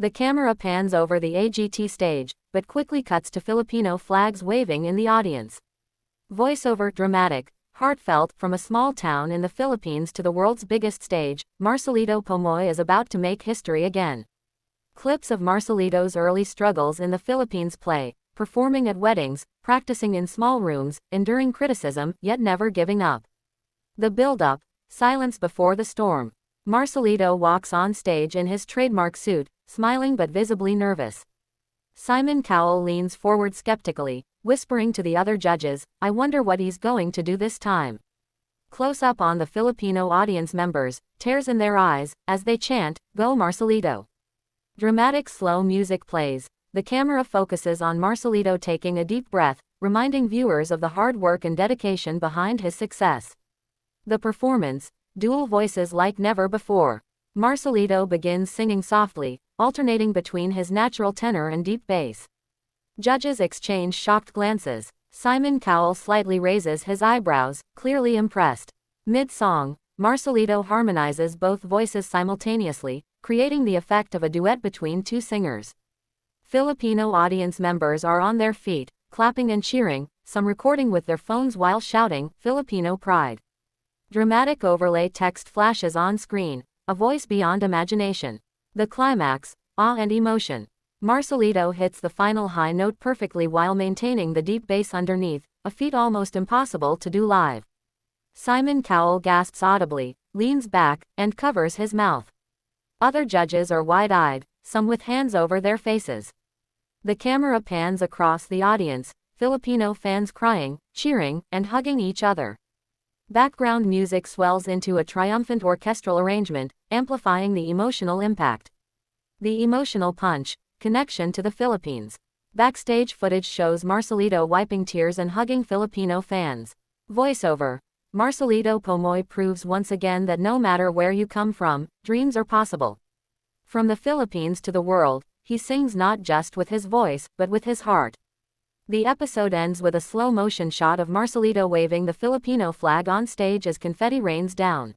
The camera pans over the AGT stage, but quickly cuts to Filipino flags waving in the audience. Voiceover dramatic, heartfelt. From a small town in the Philippines to the world's biggest stage, Marcelito Pomoy is about to make history again. Clips of Marcelito's early struggles in the Philippines play, performing at weddings, practicing in small rooms, enduring criticism, yet never giving up. The build-up, silence before the storm. Marcelito walks on stage in his trademark suit, smiling but visibly nervous. Simon Cowell leans forward skeptically, whispering to the other judges, "I wonder what he's going to do this time." Close up on the Filipino audience members, tears in their eyes, as they chant, "Go Marcelito." Dramatic slow music plays. The camera focuses on Marcelito taking a deep breath, reminding viewers of the hard work and dedication behind his success. The performance, dual voices like never before. Marcelito begins singing softly, alternating between his natural tenor and deep bass. Judges exchange shocked glances. Simon Cowell slightly raises his eyebrows, clearly impressed. Mid-song, Marcelito harmonizes both voices simultaneously, creating the effect of a duet between two singers. Filipino audience members are on their feet, clapping and cheering, some recording with their phones while shouting, "Filipino pride." Dramatic overlay text flashes on screen, a voice beyond imagination. The climax, awe and emotion. Marcelito hits the final high note perfectly while maintaining the deep bass underneath, a feat almost impossible to do live. Simon Cowell gasps audibly, leans back, and covers his mouth. Other judges are wide-eyed, some with hands over their faces. The camera pans across the audience, Filipino fans crying, cheering, and hugging each other. Background music swells into a triumphant orchestral arrangement, amplifying the emotional impact. The emotional punch, connection to the Philippines. Backstage footage shows Marcelito wiping tears and hugging Filipino fans. Voiceover. Marcelito Pomoy proves once again that no matter where you come from, dreams are possible. From the Philippines to the world, he sings not just with his voice, but with his heart. The episode ends with a slow-motion shot of Marcelito waving the Filipino flag on stage as confetti rains down.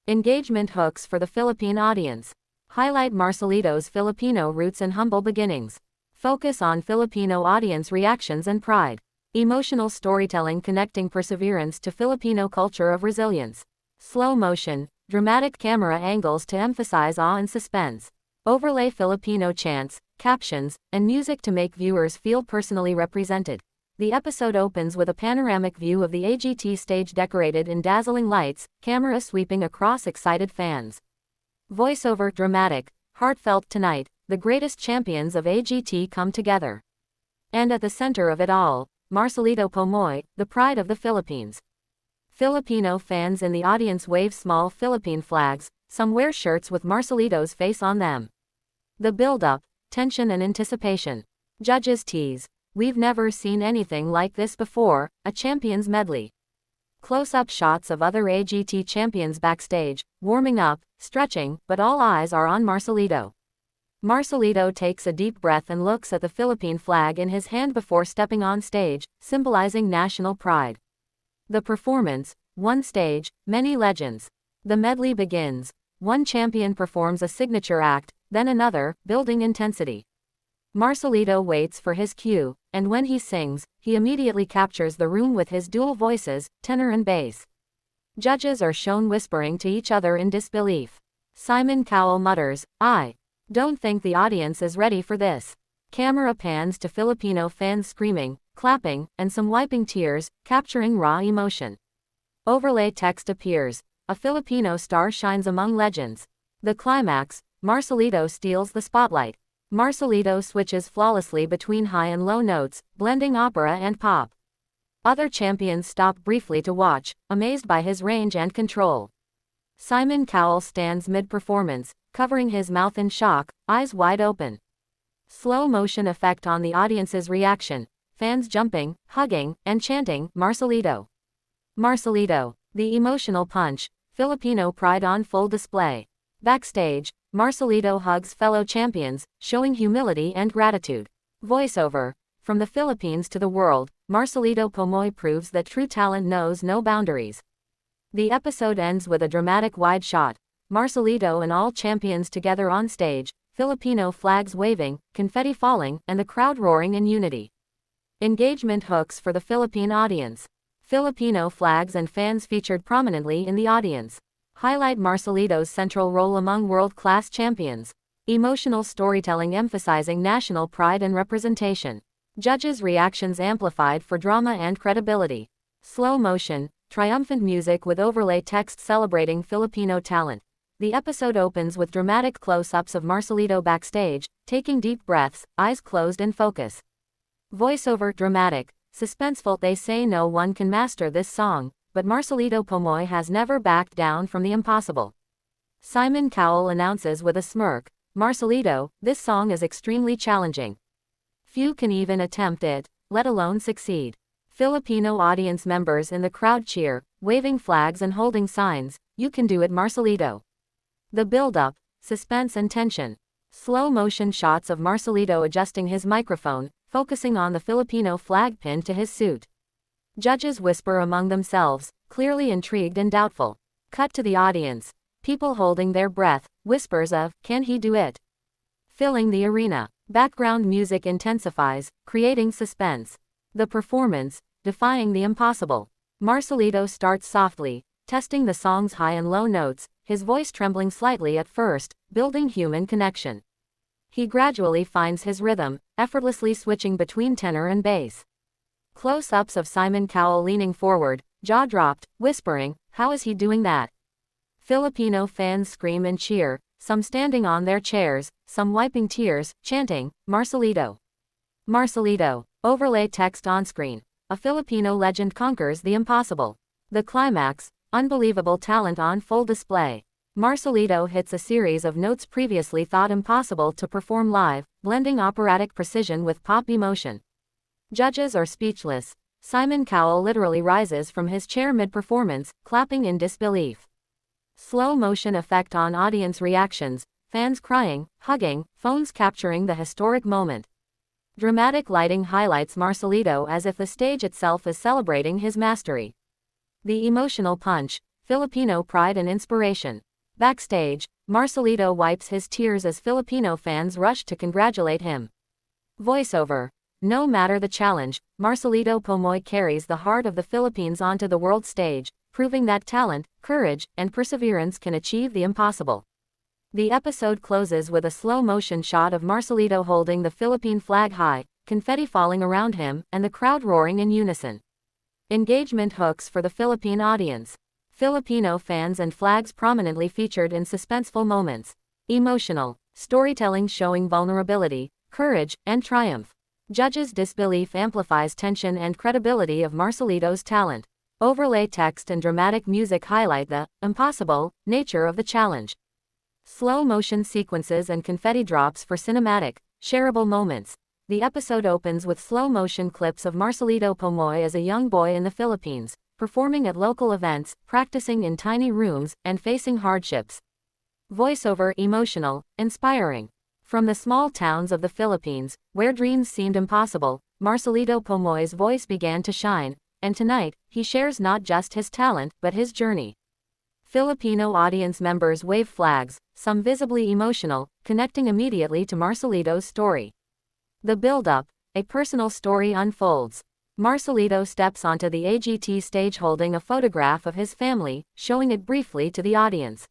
Engagement hooks for the Philippine audience. Highlight Marcelito's Filipino roots and humble beginnings. Focus on Filipino audience reactions and pride. Emotional storytelling connecting perseverance to Filipino culture of resilience. Slow motion, dramatic camera angles to emphasize awe and suspense. Overlay Filipino chants, captions, and music to make viewers feel personally represented. The episode opens with a panoramic view of the AGT stage decorated in dazzling lights, camera sweeping across excited fans. Voiceover dramatic, heartfelt. Tonight, the greatest champions of AGT come together. And at the center of it all, Marcelito Pomoy, the pride of the Philippines. Filipino fans in the audience wave small Philippine flags, some wear shirts with Marcelito's face on them. The build-up, tension and anticipation. Judges tease, "We've never seen anything like this before," a champions medley. Close-up shots of other AGT champions backstage, warming up, stretching, but all eyes are on Marcelito. Marcelito takes a deep breath and looks at the Philippine flag in his hand before stepping on stage, symbolizing national pride. The performance, one stage, many legends. The medley begins. One champion performs a signature act, then another, building intensity. Marcelito waits for his cue, and when he sings, he immediately captures the room with his dual voices, tenor and bass. Judges are shown whispering to each other in disbelief. Simon Cowell mutters, "I don't think the audience is ready for this." Camera pans to Filipino fans screaming, clapping, and some wiping tears, capturing raw emotion. Overlay text appears. A Filipino star shines among legends. The climax, Marcelito steals the spotlight. Marcelito switches flawlessly between high and low notes, blending opera and pop. Other champions stop briefly to watch, amazed by his range and control. Simon Cowell stands mid-performance, covering his mouth in shock, eyes wide open. Slow motion effect on the audience's reaction, fans jumping, hugging, and chanting, "Marcelito. Marcelito." The emotional punch, Filipino pride on full display. Backstage, Marcelito hugs fellow champions, showing humility and gratitude. Voiceover. From the Philippines to the world, Marcelito Pomoy proves that true talent knows no boundaries. The episode ends with a dramatic wide shot. Marcelito and all champions together on stage, Filipino flags waving, confetti falling, and the crowd roaring in unity. Engagement hooks for the Philippine audience. Filipino flags and fans featured prominently in the audience. Highlight Marcelito's central role among world-class champions. Emotional storytelling emphasizing national pride and representation. Judges' reactions amplified for drama and credibility. Slow motion, triumphant music with overlay text celebrating Filipino talent. The episode opens with dramatic close-ups of Marcelito backstage, taking deep breaths, eyes closed in focus. Voiceover dramatic, suspenseful. They say no one can master this song, but Marcelito Pomoy has never backed down from the impossible. Simon Cowell announces with a smirk, "Marcelito, this song is extremely challenging. Few can even attempt it, let alone succeed." Filipino audience members in the crowd cheer, waving flags and holding signs, "You can do it, Marcelito." The build-up, suspense and tension. Slow-motion shots of Marcelito adjusting his microphone, focusing on the Filipino flag pinned to his suit. Judges whisper among themselves, clearly intrigued and doubtful. Cut to the audience. People holding their breath, whispers of, "Can he do it?" filling the arena. Background music intensifies, creating suspense. The performance, defying the impossible. Marcelito starts softly, testing the song's high and low notes, his voice trembling slightly at first, building human connection. He gradually finds his rhythm, effortlessly switching between tenor and bass. Close-ups of Simon Cowell leaning forward, jaw dropped, whispering, "How is he doing that?" Filipino fans scream and cheer, some standing on their chairs, some wiping tears, chanting, "Marcelito! Marcelito!" Overlay text on screen. A Filipino legend conquers the impossible. The climax, unbelievable talent on full display. Marcelito hits a series of notes previously thought impossible to perform live, blending operatic precision with pop emotion. Judges are speechless. Simon Cowell literally rises from his chair mid-performance, clapping in disbelief. Slow motion effect on audience reactions, fans crying, hugging, phones capturing the historic moment. Dramatic lighting highlights Marcelito as if the stage itself is celebrating his mastery. The emotional punch, Filipino pride and inspiration. Backstage, Marcelito wipes his tears as Filipino fans rush to congratulate him. Voiceover. No matter the challenge, Marcelito Pomoy carries the heart of the Philippines onto the world stage, proving that talent, courage, and perseverance can achieve the impossible. The episode closes with a slow-motion shot of Marcelito holding the Philippine flag high, confetti falling around him, and the crowd roaring in unison. Engagement hooks for the Philippine audience. Filipino fans and flags prominently featured in suspenseful moments. Emotional storytelling showing vulnerability, courage, and triumph. Judges' disbelief amplifies tension and credibility of Marcelito's talent. Overlay text and dramatic music highlight the impossible nature of the challenge. Slow-motion sequences and confetti drops for cinematic, shareable moments. The episode opens with slow-motion clips of Marcelito Pomoy as a young boy in the Philippines, performing at local events, practicing in tiny rooms, and facing hardships. Voiceover emotional, inspiring. From the small towns of the Philippines, where dreams seemed impossible, Marcelito Pomoy's voice began to shine, and tonight, he shares not just his talent but his journey. Filipino audience members wave flags, some visibly emotional, connecting immediately to Marcelito's story. The build-up, a personal story unfolds. Marcelito steps onto the AGT stage holding a photograph of his family, showing it briefly to the audience.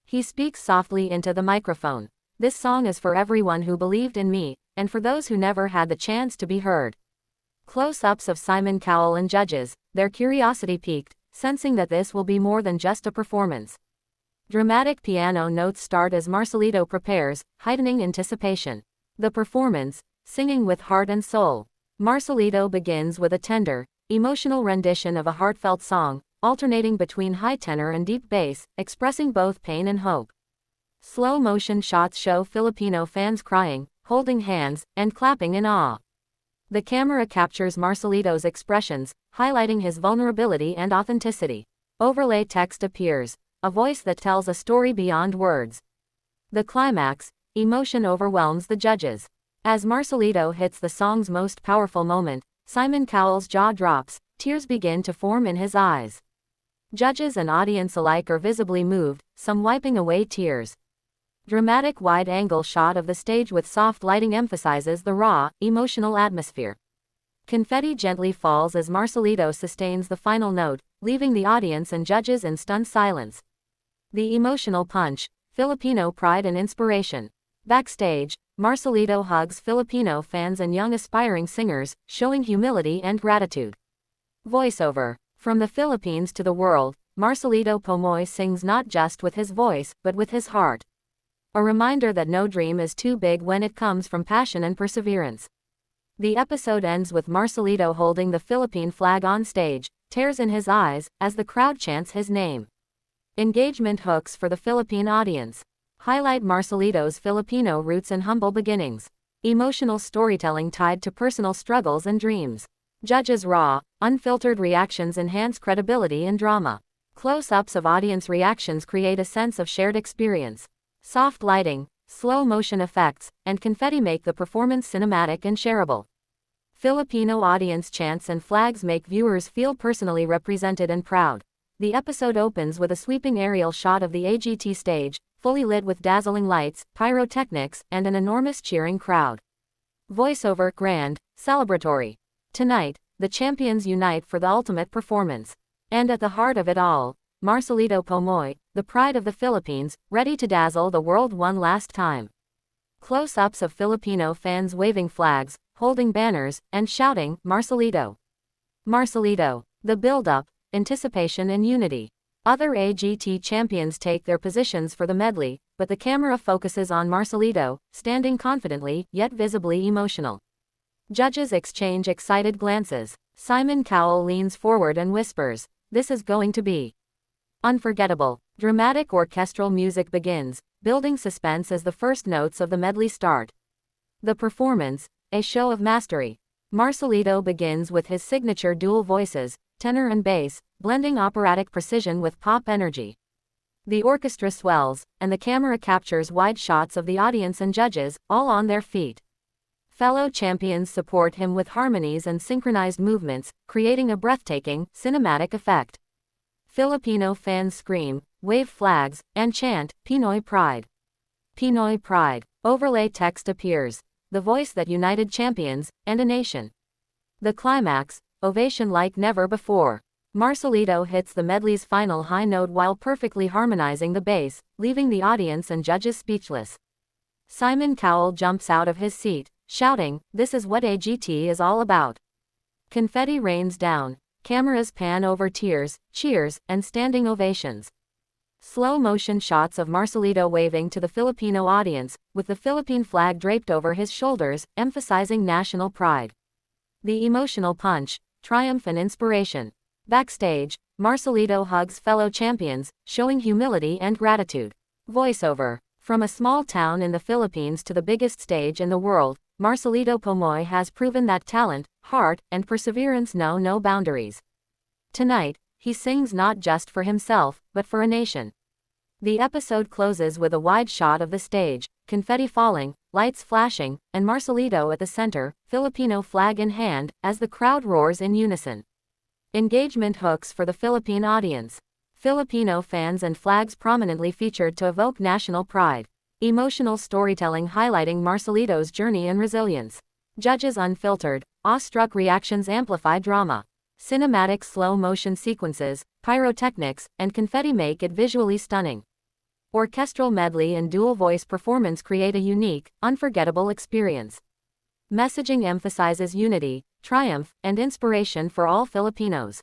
He speaks softly into the microphone. "This song is for everyone who believed in me, and for those who never had the chance to be heard." Close-ups of Simon Cowell and judges, their curiosity piqued, sensing that this will be more than just a performance. Dramatic piano notes start as Marcelito prepares, heightening anticipation. The performance, singing with heart and soul. Marcelito begins with a tender, emotional rendition of a heartfelt song, alternating between high tenor and deep bass, expressing both pain and hope. Slow-motion shots show Filipino fans crying, holding hands, and clapping in awe. The camera captures Marcelito's expressions, highlighting his vulnerability and authenticity. Overlay text appears, a voice that tells a story beyond words. The climax, emotion overwhelms the judges. As Marcelito hits the song's most powerful moment, Simon Cowell's jaw drops, tears begin to form in his eyes. Judges and audience alike are visibly moved, some wiping away tears. dramatic wide-angle shot of the stage with soft lighting emphasizes the raw, emotional atmosphere. Confetti gently falls as Marcelito sustains the final note, leaving the audience and judges in stunned silence. The emotional punch, Filipino pride and inspiration. Backstage, Marcelito hugs Filipino fans and young aspiring singers, showing humility and gratitude. Voiceover. From the Philippines to the world, Marcelito Pomoy sings not just with his voice, but with his heart. A reminder that no dream is too big when it comes from passion and perseverance. The episode ends with Marcelito holding the Philippine flag on stage, tears in his eyes, as the crowd chants his name. Engagement hooks for the Philippine audience. Highlight Marcelito's Filipino roots and humble beginnings. Emotional storytelling tied to personal struggles and dreams. Judges' raw, unfiltered reactions enhance credibility and drama. Close-ups of audience reactions create a sense of shared experience. Soft lighting, slow motion effects, and confetti make the performance cinematic and shareable. Filipino audience chants and flags make viewers feel personally represented and proud. The episode opens with a sweeping aerial shot of the AGT stage, fully lit with dazzling lights, pyrotechnics, and an enormous cheering crowd. Voiceover, grand, celebratory. Tonight, the champions unite for the ultimate performance. And at the heart of it all, Marcelito Pomoy, the pride of the Philippines, ready to dazzle the world one last time. Close-ups of Filipino fans waving flags, holding banners, and shouting, Marcelito. Marcelito. The build-up, anticipation and unity. Other AGT champions take their positions for the medley, but the camera focuses on Marcelito, standing confidently, yet visibly emotional. Judges exchange excited glances. Simon Cowell leans forward and whispers, "This is going to be unforgettable." Dramatic orchestral music begins, building suspense as the first notes of the medley start. The performance, a show of mastery. Marcelito begins with his signature dual voices, tenor and bass, blending operatic precision with pop energy. The orchestra swells, and the camera captures wide shots of the audience and judges, all on their feet. Fellow champions support him with harmonies and synchronized movements, creating a breathtaking, cinematic effect. Filipino fans scream, wave flags, and chant, Pinoy Pride. Pinoy Pride. Overlay text appears, the voice that united champions, and a nation. The climax, ovation like never before. Marcelito hits the medley's final high note while perfectly harmonizing the bass, leaving the audience and judges speechless. Simon Cowell jumps out of his seat, shouting, "This is what AGT is all about." Confetti rains down, cameras pan over tears, cheers, and standing ovations. Slow-motion shots of Marcelito waving to the Filipino audience, with the Philippine flag draped over his shoulders, emphasizing national pride. The emotional punch, triumph and inspiration. Backstage, Marcelito hugs fellow champions, showing humility and gratitude. Voiceover. From a small town in the Philippines to the biggest stage in the world, Marcelito Pomoy has proven that talent, heart, and perseverance know no boundaries. Tonight, he sings not just for himself, but for a nation. The episode closes with a wide shot of the stage, confetti falling, lights flashing, and Marcelito at the center, Filipino flag in hand, as the crowd roars in unison. Engagement hooks for the Philippine audience. Filipino fans and flags prominently featured to evoke national pride. Emotional storytelling highlighting Marcelito's journey and resilience. Judges' unfiltered, awestruck reactions amplify drama. Cinematic slow-motion sequences, pyrotechnics, and confetti make it visually stunning. Orchestral medley and dual-voice performance create a unique, unforgettable experience. Messaging emphasizes unity, triumph, and inspiration for all Filipinos.